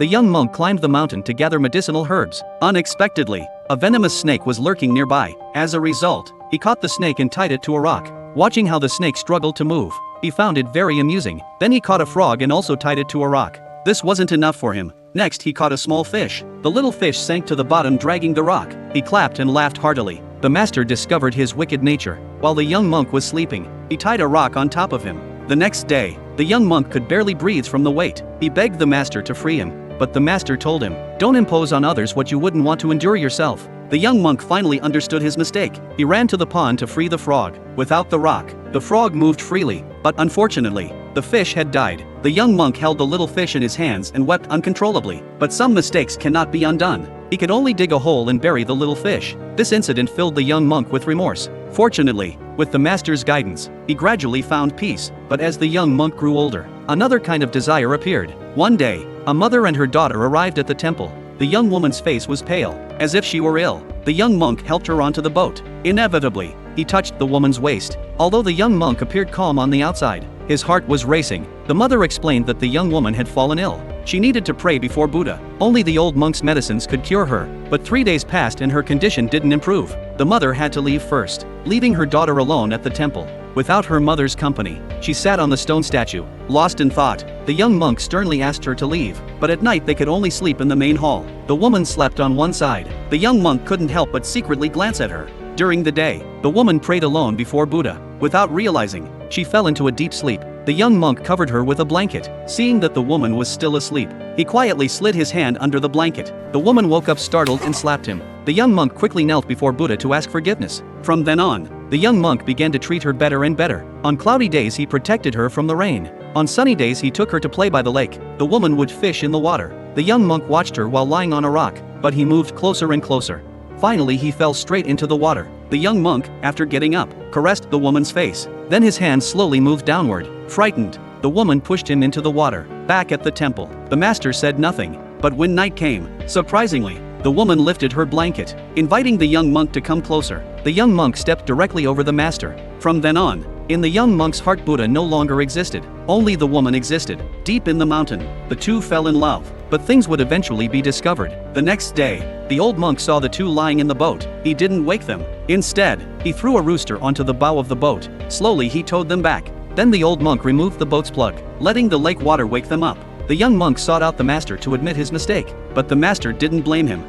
the young monk climbed the mountain to gather medicinal herbs. Unexpectedly, a venomous snake was lurking nearby. As a result, he caught the snake and tied it to a rock. Watching how the snake struggled to move, he found it very amusing. Then he caught a frog and also tied it to a rock. This wasn't enough for him. Next he caught a small fish. The little fish sank to the bottom dragging the rock. He clapped and laughed heartily. The master discovered his wicked nature. While the young monk was sleeping, he tied a rock on top of him. The next day, the young monk could barely breathe from the weight. He begged the master to free him, but the master told him, "Don't impose on others what you wouldn't want to endure yourself." The young monk finally understood his mistake. He ran to the pond to free the frog. Without the rock, the frog moved freely, but unfortunately, the fish had died. The young monk held the little fish in his hands and wept uncontrollably. But some mistakes cannot be undone. He could only dig a hole and bury the little fish. This incident filled the young monk with remorse. Fortunately, with the master's guidance, he gradually found peace. But as the young monk grew older, another kind of desire appeared. One day, a mother and her daughter arrived at the temple. The young woman's face was pale, as if she were ill. The young monk helped her onto the boat. Inevitably, he touched the woman's waist. Although the young monk appeared calm on the outside, his heart was racing. The mother explained that the young woman had fallen ill. She needed to pray before Buddha. Only the old monk's medicines could cure her. But 3 days passed and her condition didn't improve. The mother had to leave first, leaving her daughter alone at the temple. Without her mother's company, she sat on the stone statue, lost in thought. The young monk sternly asked her to leave, but at night they could only sleep in the main hall. The woman slept on one side. The young monk couldn't help but secretly glance at her. During the day, the woman prayed alone before Buddha. Without realizing, she fell into a deep sleep. The young monk covered her with a blanket. Seeing that the woman was still asleep, he quietly slid his hand under the blanket. The woman woke up startled and slapped him. The young monk quickly knelt before Buddha to ask forgiveness. From then on, the young monk began to treat her better and better. On cloudy days he protected her from the rain. On sunny days he took her to play by the lake. The woman would fish in the water. The young monk watched her while lying on a rock, but he moved closer and closer. Finally he fell straight into the water. The young monk, after getting up, caressed the woman's face. Then his hand slowly moved downward. Frightened, the woman pushed him into the water. Back at the temple, the master said nothing. But when night came, surprisingly, the woman lifted her blanket, inviting the young monk to come closer. The young monk stepped directly over the master. From then on, in the young monk's heart Buddha no longer existed. Only the woman existed. Deep in the mountain, the two fell in love. But things would eventually be discovered. The next day, the old monk saw the two lying in the boat. He didn't wake them. Instead, he threw a rooster onto the bow of the boat. Slowly he towed them back. Then the old monk removed the boat's plug, letting the lake water wake them up. The young monk sought out the master to admit his mistake, but the master didn't blame him.